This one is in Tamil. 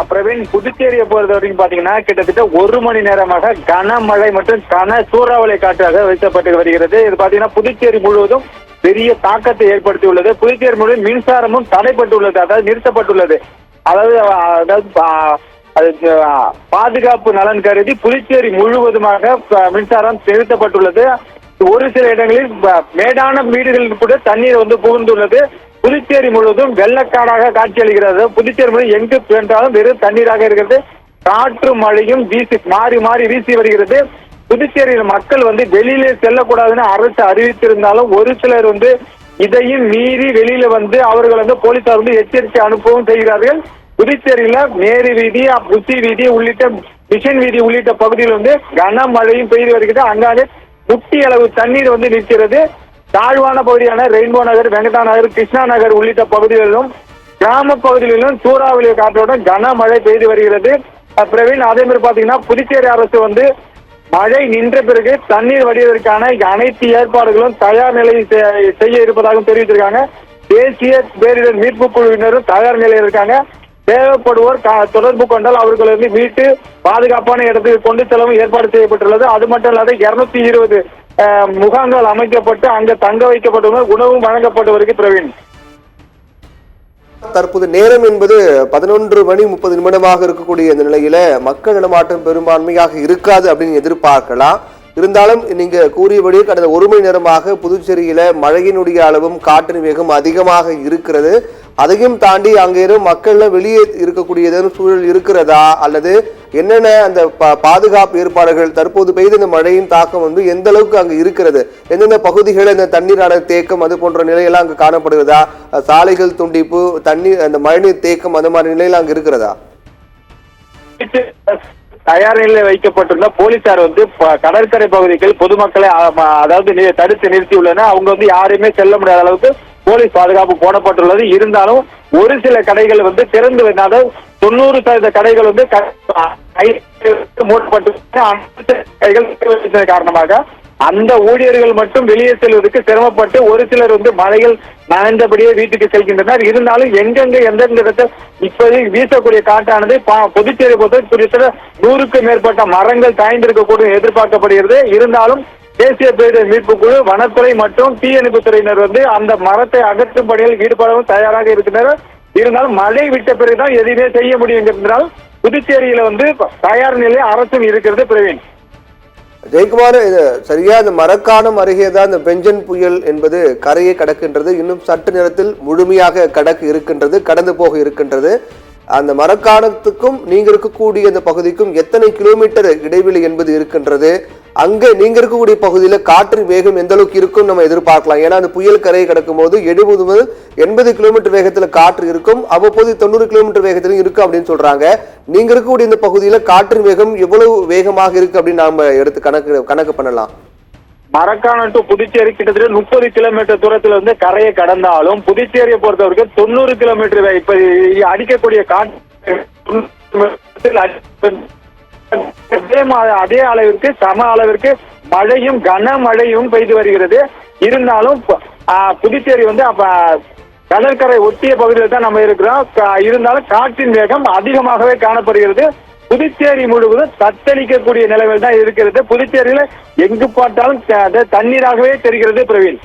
பிரவீன், புதுச்சேரியை பொறுத்த வரைக்கும் பாத்தீங்கன்னா கிட்டத்தட்ட 1 மணி நேரமாக கனமழை மற்றும் கன சூறாவளி காற்றாக வீசப்பட்டு வருகிறது. இது பாத்தீங்கன்னா புதுச்சேரி முழுவதும் பெரிய தாக்கத்தை ஏற்படுத்தியுள்ளது. புதுச்சேரி முழுவதும் மின்சாரமும் தடைப்பட்டுள்ளது, அதாவது நிறுத்தப்பட்டுள்ளது. அதாவது பாதுகாப்பு நலன் கருதி புதுச்சேரி முழுவதுமாக மின்சாரம் நிறுத்தப்பட்டுள்ளது. ஒரு சில இடங்களில் மேடான வீடுகளில் கூட தண்ணீர் புகுந்துள்ளது. புதுச்சேரி முழுவதும் வெள்ளக்காடாக காட்சியளிக்கிறது. புதுச்சேரி முழுவதும் எங்கு சென்றாலும் வெறும் தண்ணீராக இருக்கிறது. காற்று மழையும் மாறி மாறி வீசி வருகிறது. புதுச்சேரியில் மக்கள் வெளியிலே செல்லக்கூடாதுன்னு அரசு அறிவித்திருந்தாலும் ஒரு சிலர் இதையும் மீறி வெளியில அவர்கள் போலீசார் எச்சரிக்கை அனுப்பவும் செய்கிறார்கள். புதுச்சேரியில நேரு வீதி, புசி வீதி உள்ளிட்ட மிஷன் வீதி உள்ளிட்ட பகுதியில் கனமழையும் பெய்து வருகிறது. அங்காலே முட்டி அளவு தண்ணீர் நிற்கிறது. தாழ்வான பகுதியான ரெயின்போ நகர், வெங்கடா நகர், கிருஷ்ணா நகர் உள்ளிட்ட பகுதிகளிலும் கிராம பகுதிகளிலும் சூறாவளி காற்றோட கனமழை பெய்து வருகிறது. பிரவீன், அதே மாதிரி பாத்தீங்கன்னா புதுச்சேரி அரசு மழை நின்ற பிறகு தண்ணீர் வடிவதற்கான அனைத்து ஏற்பாடுகளும் தயார் நிலையில் செய்ய இருப்பதாக தெரிவித்திருக்காங்க. தேசிய பேரிடர் மீட்பு குழுவினரும் தயார் நிலையில் இருக்காங்க. தேவைப்படுவோர் தொடர்பு கொண்டால் அவர்கள் மீட்டு பாதுகாப்பான இடத்துக்கு கொண்டு செல்லவும் ஏற்பாடு செய்யப்பட்டுள்ளது. அது மட்டும் இல்லாத 220 முகாம்கள் அமைக்கப்பட்டு அங்க தங்க வைக்கப்பட்டுள்ள உணவும் வழங்கப்பட்டு வருகிறது. பிரவீன், தற்போது நேரம் என்பது 11:30 இருக்கக்கூடிய இந்த நிலையில மக்கள் நடமாட்டம் பெரும்பான்மையாக இருக்காது அப்படின்னு எதிர்பார்க்கலாம். இருந்தாலும் நீங்க கூறியபடி கடந்த 1 மணி நேரமாக புதுச்சேரியில மழையினுடைய அளவும் காற்றின் வேகம் அதிகமாக இருக்கிறது. அதையும் தாண்டி அங்கே மக்கள்ல வெளியே இருக்கக்கூடிய ஏதேனும் சூழல் இருக்கிறதா, அல்லது என்னென்ன அந்த பாதுகாப்பு ஏற்பாடுகள் தற்போது பெய்த இந்த மழையின் தாக்கம் எந்த அளவுக்கு அங்கு இருக்கிறது, எந்தெந்த பகுதிகளில் இந்த தண்ணீரான தேக்கம் அது போன்ற நிலையெல்லாம் அங்கு காணப்படுகிறதா, சாலைகள் துண்டிப்பு, தண்ணீர் அந்த மழைநீர் தேக்கம் அந்த மாதிரி நிலையெல்லாம் அங்கு இருக்கிறதா? தயார் நிலையில் வைக்கப்பட்டுள்ள போலீசார் கடற்கரை பகுதிகள் பொதுமக்களை அதாவது தடுத்து நிறுத்தியுள்ளனர். அவங்க யாருமே செல்ல முடியாத அளவுக்கு போலீஸ் பாதுகாப்பு போடப்பட்டுள்ளது. இருந்தாலும் ஒரு சில கடைகள் திறந்து, அதாவது 90% கடைகள் மூடப்பட்டு காரணமாக அந்த ஊழியர்கள் மட்டும் வெளியே செல்வதற்கு சிரமப்பட்டு ஒரு சிலர் மழைகள் நனைந்தபடியே வீட்டுக்கு செல்கின்றனர். இருந்தாலும் எங்கெங்க எந்தெந்த இடத்தில் இப்போதைக்கு வீசக்கூடிய காற்றானது புதுச்சேரி பொறுத்த 100க்கும் மேற்பட்ட மரங்கள் சாய்ந்திருக்கக்கூடிய எதிர்பார்க்கப்படுகிறது. இருந்தாலும் தேசிய பேரிடர் மீட்பு குழு, வனத்துறை மற்றும் தீயணைப்பு துறையினர் அந்த மரத்தை அகற்றும் பணியில் ஈடுபடவும் தயாராக இருக்கின்றனர். இருந்தாலும் மழை விட்ட பிறகுதான் எதுவுமே செய்ய முடியும் என்றால் புதுச்சேரியில தயார் நிலை அரசும் இருக்கிறது. பிரவீன், ஜெயக்குமார், சரியா இந்த மரக்காணம் அருகே தான் இந்த பெஞ்சன் புயல் என்பது கரையை கடக்கின்றது. இன்னும் சற்று நேரத்தில் முழுமையாக கடந்து போக இருக்கின்றது. அந்த மரக்காணத்துக்கும் நீங்க இருக்கக்கூடிய இந்த பகுதிக்கும் எத்தனை கிலோமீட்டர் இடைவெளி என்பது இருக்கின்றது? அங்க நீங்க இருக்கக்கூடிய பகுதியில காற்றின் வேகம் எந்த அளவுக்கு இருக்கும் நம்ம எதிர்பார்க்கலாம்? ஏன்னா அந்த புயல் கரையை கடக்கும் போது 70 முதல் 80 கிலோமீட்டர் வேகத்துல காற்று இருக்கும், அவ்வப்போது 90 கிலோமீட்டர் வேகத்திலும் இருக்கும் அப்படின்னு சொல்றாங்க. நீங்க இருக்கக்கூடிய இந்த பகுதியில காற்றின் வேகம் எவ்வளவு வேகமாக இருக்கு அப்படின்னு நாம எடுத்து கணக்கு பண்ணலாம்? மரக்காணம் டு புதுச்சேரி கிட்டத்தட்ட 30 கிலோமீட்டர் தூரத்துல கரையை கடந்தாலும் புதுச்சேரியை பொறுத்தவரைக்கும் 90 கிலோமீட்டர் இப்ப அடிக்கக்கூடிய காற்று அதே அளவிற்கு சம அளவிற்கு மழையும் கனமழையும் பெய்து வருகிறது. இருந்தாலும் புதுச்சேரி கடற்கரை ஒட்டிய பகுதியில் தான் நம்ம இருக்கிறோம். இருந்தாலும் காற்றின் வேகம் அதிகமாகவே காணப்படுகிறது. புதுச்சேரி முழுவதும் தத்தளிக்கக்கூடிய நிலையில் தான் இருக்கிறது. புதுச்சேரியில எங்கு பார்த்தாலும் தண்ணீராகவே தெரிகிறது. பிரவீன்,